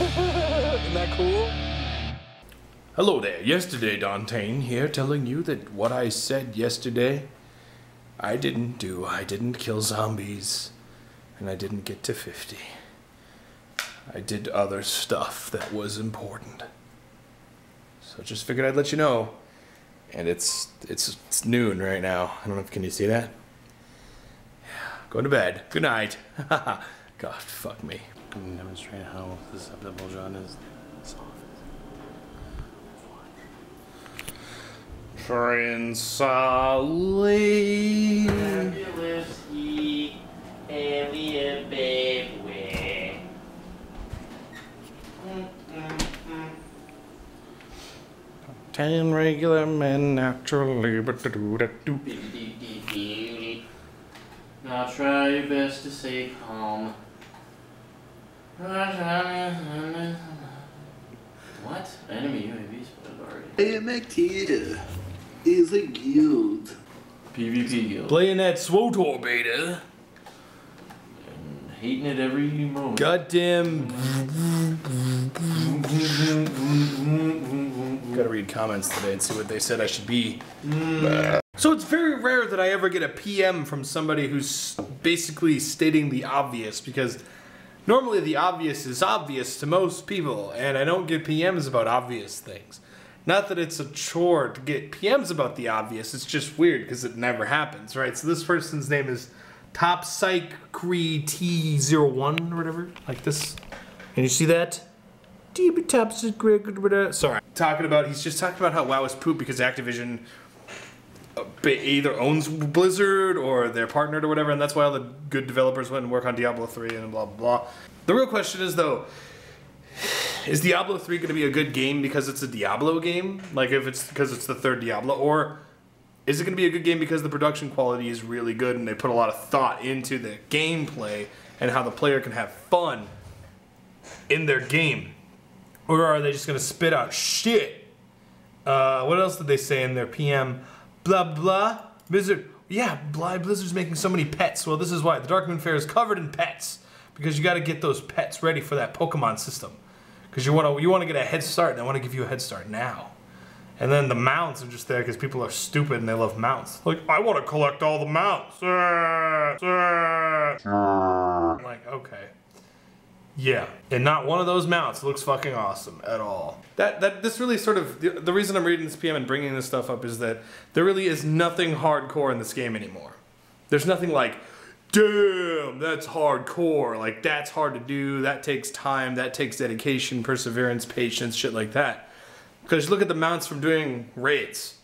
Isn't that cool? Hello there, yesterday Dantane here, telling you that what I said yesterday, I didn't do. I didn't kill zombies, and I didn't get to 50. I did other stuff that was important. So just figured I'd let you know. And it's noon right now. I don't know if, can you see that? Yeah, going to bed. Good night. God, fuck me. I'm gonna demonstrate how susceptible John is. Transolate. Ten regular men naturally, but to do that do. Now try your best to stay calm. What? Enemy UAV spotted already. AMX is a guild. PvP guild. Playing that SWOTOR beta. And hating it every moment. Goddamn. Gotta read comments today and see what they said I should be. So it's very rare that I ever get a PM from somebody who's basically stating the obvious, because normally the obvious is obvious to most people, and I don't get PMs about obvious things. Not that it's a chore to get PMs about the obvious, it's just weird because it never happens, right? So this person's name is TopPsychCree-T01 or whatever, like this. Can you see that? Sorry. He's just talking about how WoW is poop because Activision either owns Blizzard or they're partnered or whatever, and that's why all the good developers went and work on Diablo 3 and blah, blah, blah. The real question is, though, is Diablo 3 going to be a good game because it's a Diablo game? Like, if it's because it's the third Diablo? Or is it going to be a good game because the production quality is really good and they put a lot of thought into the gameplay and how the player can have fun in their game? Or are they just going to spit out shit? What else did they say in their PM? Blah, blah. Blizzard. Yeah, Blizzard's making so many pets. Well, this is why. The Darkmoon Fair is covered in pets. Because you got to get those pets ready for that Pokemon system. Because you want to get a head start, and they want to give you a head start now. And then the mounts are just there because people are stupid and they love mounts. Like, I want to collect all the mounts. I'm like, okay. Yeah, and not one of those mounts looks fucking awesome at all. This really sort of, the reason I'm reading this PM and bringing this stuff up is that there really is nothing hardcore in this game anymore. There's nothing like, damn, that's hardcore, like that's hard to do, that takes time, that takes dedication, perseverance, patience, shit like that. Because look at the mounts from doing raids.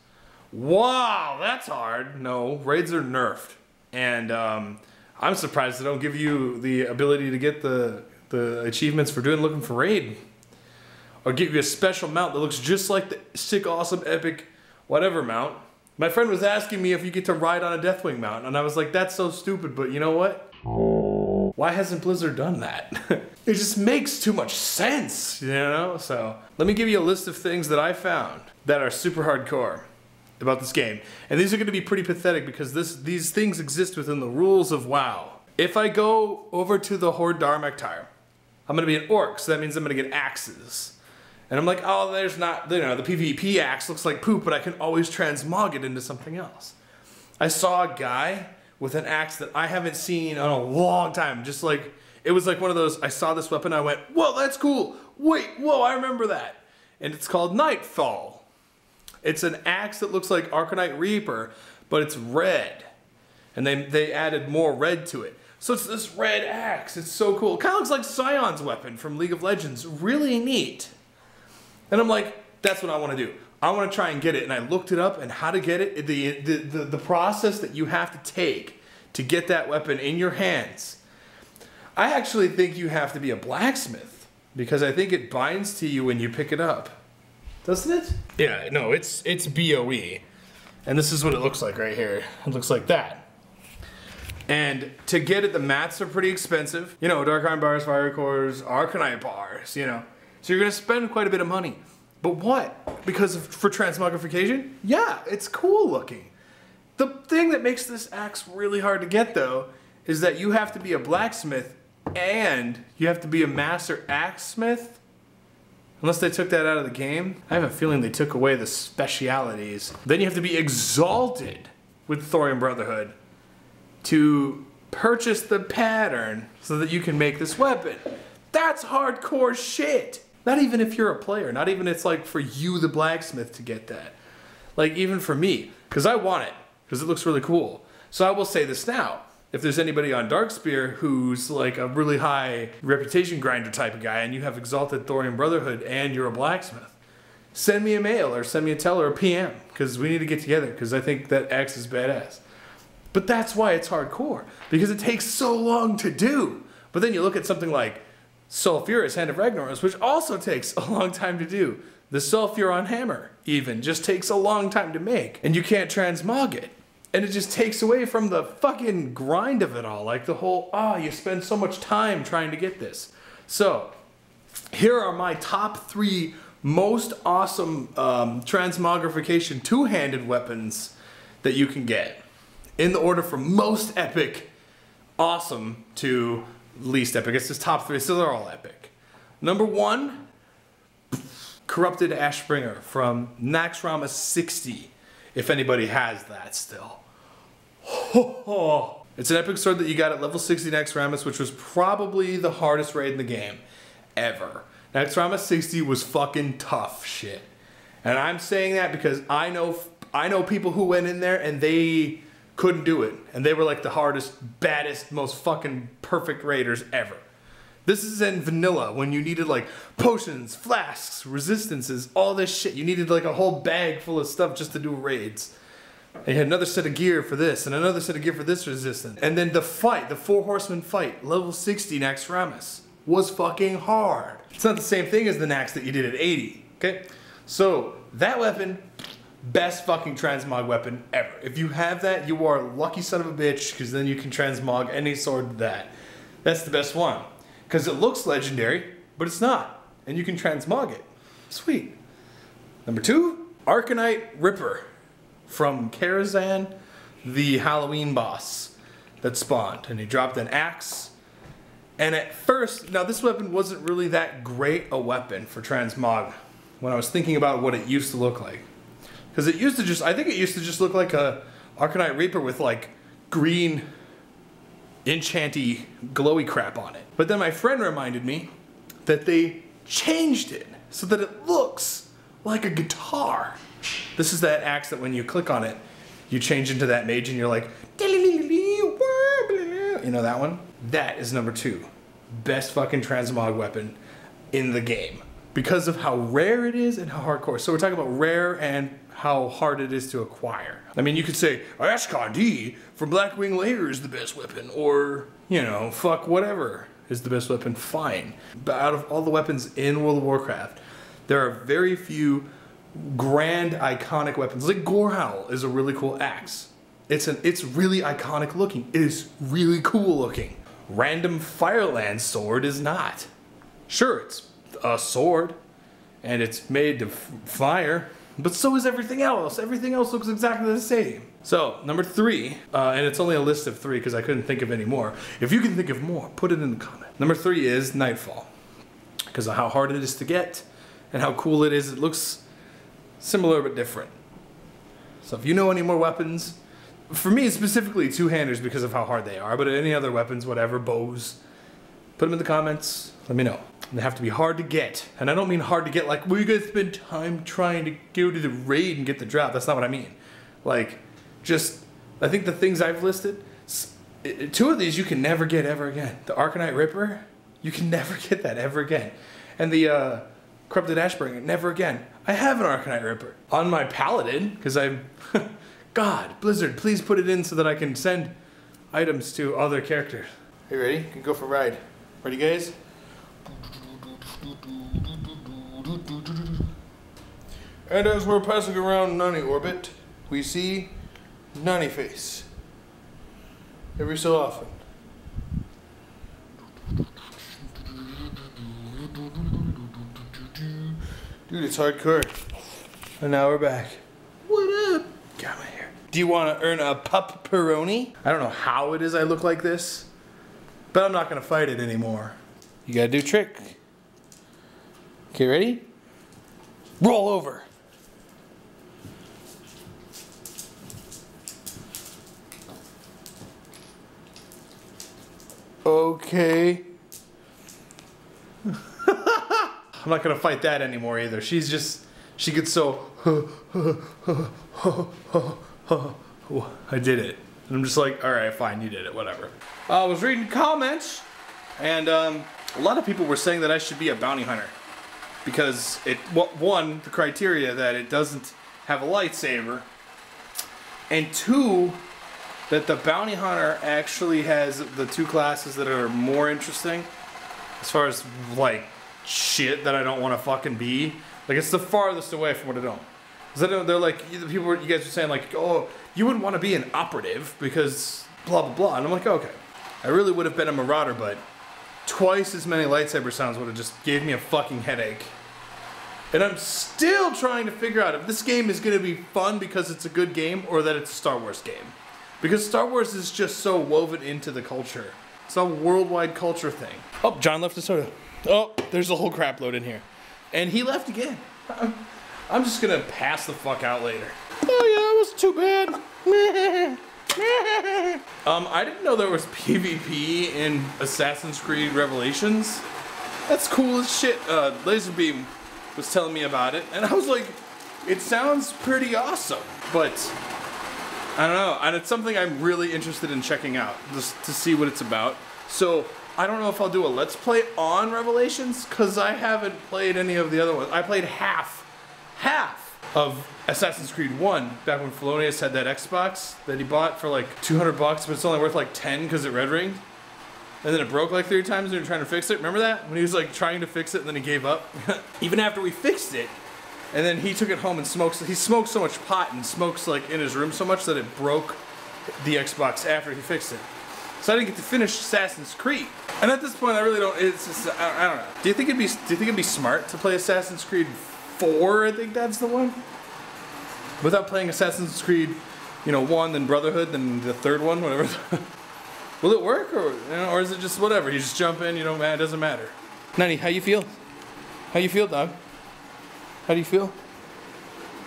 Wow, that's hard. No, raids are nerfed. And I'm surprised they don't give you the ability to get the achievements for looking for raid. Or give you a special mount that looks just like the sick, awesome, epic, whatever mount. My friend was asking me if you get to ride on a Deathwing mount, and I was like, that's so stupid, but you know what? Why hasn't Blizzard done that? It just makes too much sense, you know? So, let me give you a list of things that I found that are super hardcore about this game. And these are going to be pretty pathetic because these things exist within the rules of WoW. If I go over to the Horde Darmoktar, I'm going to be an orc, so that means I'm going to get axes. And I'm like, oh, there's not, you know, the PvP axe looks like poop, but I can always transmog it into something else. I saw a guy with an axe that I haven't seen in a long time. Just like, it was like one of those, I saw this weapon, I went, whoa, that's cool. Wait, whoa, I remember that. And it's called Nightfall. It's an axe that looks like Arcanite Reaper, but it's red. And they added more red to it. So it's this red axe. It's so cool. It kind of looks like Scion's weapon from League of Legends. Really neat. And I'm like, that's what I want to do. I want to try and get it. And I looked it up and how to get it. The process that you have to take to get that weapon in your hands. I actually think you have to be a blacksmith because I think it binds to you when you pick it up. Doesn't it? Yeah, no, it's BOE. And this is what it looks like right here. It looks like that. And to get it, the mats are pretty expensive. You know, Dark Iron bars, Fire cores, Arcanite bars, you know. So you're gonna spend quite a bit of money. But what? Because for transmogrification? Yeah, it's cool looking. The thing that makes this axe really hard to get though, is that you have to be a blacksmith and you have to be a master axesmith Unless they took that out of the game. I have a feeling they took away the specialities. Then you have to be exalted with Thorium Brotherhood to purchase the pattern so that you can make this weapon. That's hardcore shit. Not even if you're a player. Not even it's like for you, the blacksmith, to get that. Like even for me, because I want it, because it looks really cool. So I will say this now. If there's anybody on Darkspear who's like a really high reputation grinder type of guy and you have exalted Thorium Brotherhood and you're a blacksmith, send me a mail or send me a tell or a PM, because we need to get together, because I think that X is badass. But that's why it's hardcore, because it takes so long to do. But then you look at something like Sulfurous Hand of Ragnaros, which also takes a long time to do. The Sulfuron Hammer even just takes a long time to make, and you can't transmog it. And it just takes away from the fucking grind of it all. Like the whole, you spend so much time trying to get this. So, here are my top 3 most awesome transmogrification two-handed weapons that you can get. In the order from most epic, awesome, to least epic. It's just top 3, so they're all epic. Number 1, Corrupted Ashbringer from Naxxramas 60. If anybody has that still. It's an epic sword that you got at level 60 Naxxramas, which was probably the hardest raid in the game ever. Naxxramas 60 was fucking tough shit. And I'm saying that because I know people who went in there and they couldn't do it. And they were like the hardest, baddest, most fucking perfect raiders ever. This is in vanilla when you needed like potions, flasks, resistances, all this shit. You needed like a whole bag full of stuff just to do raids. And you had another set of gear for this and another set of gear for this resistance. And then the fight, the 4 horsemen fight, level 60 Naxxramas, was fucking hard. It's not the same thing as the Nax that you did at 80, okay? So that weapon, best fucking transmog weapon ever. If you have that, you are a lucky son of a bitch, because then you can transmog any sword with that. That's the best one. Because it looks legendary, but it's not. And you can transmog it. Sweet. Number 2, Arcanite Ripper from Karazhan, the Halloween boss that spawned. And he dropped an axe. And at first, now this weapon wasn't really that great a weapon for transmog when I was thinking about what it used to look like. Because it used to just, I think it used to just look like a Arcanite Reaper with like green enchanty glowy crap on it. But then my friend reminded me that they changed it so that it looks like a guitar. This is that axe that when you click on it, you change into that mage and you're like, you know that one? That is number 2. Best fucking transmog weapon in the game. Because of how rare it is and how hardcore. So we're talking about rare and how hard it is to acquire. I mean, you could say, Ashkar D from Blackwing Lair is the best weapon. Or, you know, fuck whatever is the best weapon. Fine. But out of all the weapons in World of Warcraft, there are very few grand iconic weapons. Like Gorehowl is a really cool axe. It's really iconic looking. It is really cool looking. Random Fireland sword is not. Sure, it's a sword and it's made to fire, but so is everything else. Everything else looks exactly the same. So, number 3, and it's only a list of 3 because I couldn't think of any more. If you can think of more, put it in the comment. Number 3 is Nightfall. Because of how hard it is to get and how cool it is. It looks similar but different. So if you know any more weapons, for me specifically two-handers because of how hard they are, but any other weapons, whatever, bows, put them in the comments, let me know. They have to be hard to get. And I don't mean hard to get like, well, you guys spend time trying to go to the raid and get the drop. That's not what I mean. Like, just, I think the things I've listed, 2 of these you can never get ever again. The Arcanite Ripper, you can never get that ever again. And the Corrupted Ashbringer, never again. I have an Arcanite Ripper on my Paladin, because I'm... God, Blizzard, please put it in so that I can send items to other characters. Hey, ready? You can go for a ride. Ready, guys? And as we're passing around Nani orbit, we see Nani face. Every so often. Dude, it's hardcore. And now we're back. What up? Got my hair. Do you want to earn a pupperoni? I don't know how it is I look like this, but I'm not going to fight it anymore. You got to do a trick. Okay, ready? Roll over. Okay. I'm not gonna fight that anymore either. She gets so. I did it. And I'm just like, all right, fine, you did it, whatever. I was reading comments, and a lot of people were saying that I should be a bounty hunter because one, the criteria that it doesn't have a lightsaber, and two, that the bounty hunter actually has the two classes that are more interesting as far as like shit that I don't want to fucking be. Like it's the farthest away from what I don't. Because they're like, you guys were saying like, oh, you wouldn't want to be an operative because blah blah blah, and I'm like, okay, I really would have been a marauder, but twice as many lightsaber sounds would have just gave me a fucking headache. And I'm still trying to figure out if this game is going to be fun because it's a good game or that it's a Star Wars game. Because Star Wars is just so woven into the culture. It's a worldwide culture thing. Oh, John left his soda. Oh, there's a whole crap load in here. And he left again. I'm just gonna pass the fuck out later. Oh yeah, it wasn't too bad. I didn't know there was PvP in Assassin's Creed Revelations. That's cool as shit. Laserbeam was telling me about it, and I was like, it sounds pretty awesome. But I don't know, and it's something I'm really interested in checking out, just to see what it's about. So I don't know if I'll do a Let's Play on Revelations, because I haven't played any of the other ones. I played half of Assassin's Creed 1 back when Felonius had that Xbox that he bought for like 200 bucks, but it's only worth like 10 because it red ringed. And then it broke like 3 times and you were trying to fix it. Remember that? When he was like trying to fix it and then he gave up? Even after we fixed it, and then he took it home and smokes. He smoked so much pot and smokes like in his room so much that it broke the Xbox after he fixed it. So I didn't get to finish Assassin's Creed. And at this point, I really don't. It's just I don't know. Do you think it'd be smart to play Assassin's Creed 4? I think that's the one. Without playing Assassin's Creed, 1, then Brotherhood, then the third one, whatever. Will it work, or is it just whatever? You just jump in, it doesn't matter. Nanny, how you feel? How you feel, dog? How do you feel?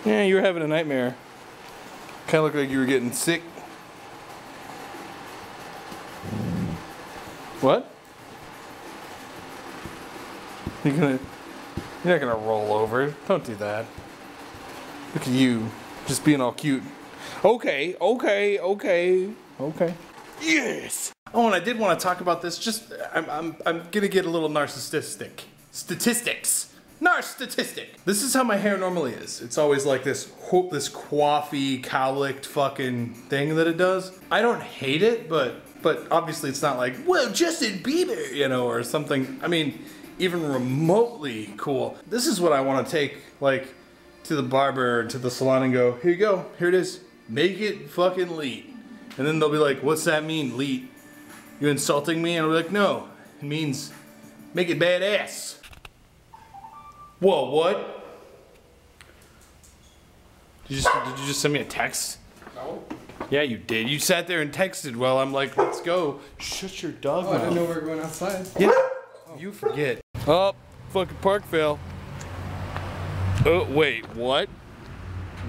Yeah, you were having a nightmare. Kind of looked like you were getting sick. What? You're not gonna roll over. Don't do that. Look at you, just being all cute. Okay. Yes. Oh, and I did want to talk about this. I'm gonna get a little narcissistic. Narcissistic. This is how my hair normally is. It's always like this coiffy, cowlicked fucking thing that it does. I don't hate it, but obviously it's not like, whoa, Justin Bieber, or something. I mean, even remotely cool. This is what I want to take, like, to the barber, to the salon and go, here you go, here it is. Make it fucking leet. And then they'll be like, what's that mean, leet? You insulting me? And I'll be like, no, it means make it badass. Whoa, what? Did you just send me a text? No. Yeah, you did. You sat there and texted while I'm like, let's go. Shut your dog mouth. I didn't know we were going outside. Yeah, you forget. Oh, fucking park fail. Oh, wait, what?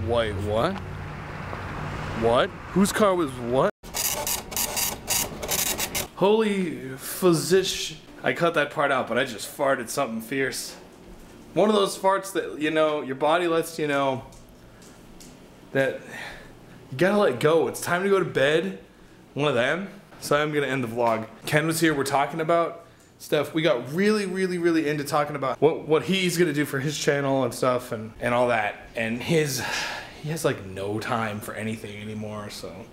Wait, what? What? Whose car was what? Holy physician. I cut that part out, but I just farted something fierce. One of those farts that, your body lets you know that you gotta let go. It's time to go to bed. One of them. So I'm gonna end the vlog. Ken was here. We're talking about stuff. We got really into talking about what he's gonna do for his channel and stuff and all that. And he has like no time for anything anymore. So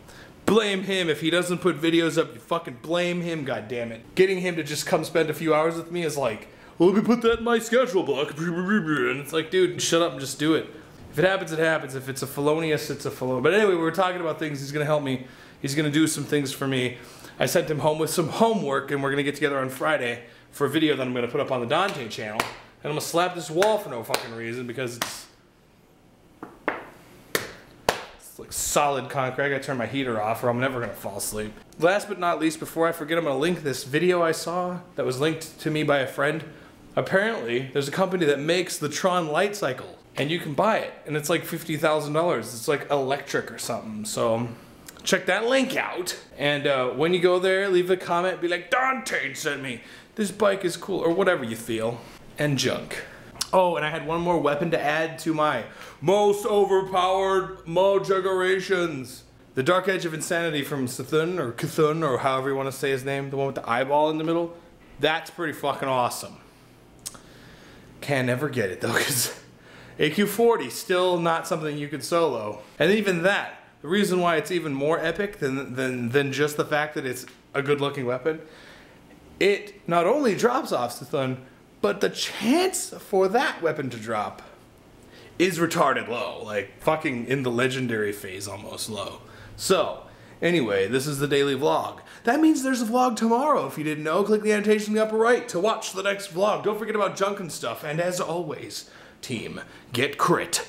blame him if he doesn't put videos up. You fucking blame him. God damn it. Getting him to just come spend a few hours with me is like, well, let me put that in my schedule book. And it's like, dude, shut up and just do it. If it happens, it happens. If it's a felonious, it's a felonious. But anyway, we were talking about things. He's gonna help me. He's gonna do some things for me. I sent him home with some homework, and we're gonna get together on Friday for a video that I'm gonna put up on the Dante channel. And I'm gonna slap this wall for no fucking reason because it's like solid concrete. I gotta turn my heater off or I'm never gonna fall asleep. Last but not least, before I forget, I'm gonna link this video I saw that was linked to me by a friend. Apparently, there's a company that makes the Tron light cycle. and you can buy it, and it's like $50,000. It's like electric or something. So check that link out, and when you go there, leave a comment, be like, Dante sent me. This bike is cool, or whatever you feel, and junk. Oh, and I had one more weapon to add to my most overpowered Mojugerations. The Dark Edge of Insanity from Cthulhu, or Cthulhu, or however you want to say his name, the one with the eyeball in the middle. That's pretty fucking awesome. Can never get it though, because AQ40 still not something you could solo. And even that, the reason why it's even more epic than just the fact that it's a good looking weapon, it not only drops off Cthulhu, but the chance for that weapon to drop is retarded low, like fucking in the legendary phase almost low. So, anyway, this is the daily vlog. That means there's a vlog tomorrow. If you didn't know, click the annotation in the upper right to watch the next vlog. Don't forget about junk and stuff. And as always, team, get crit.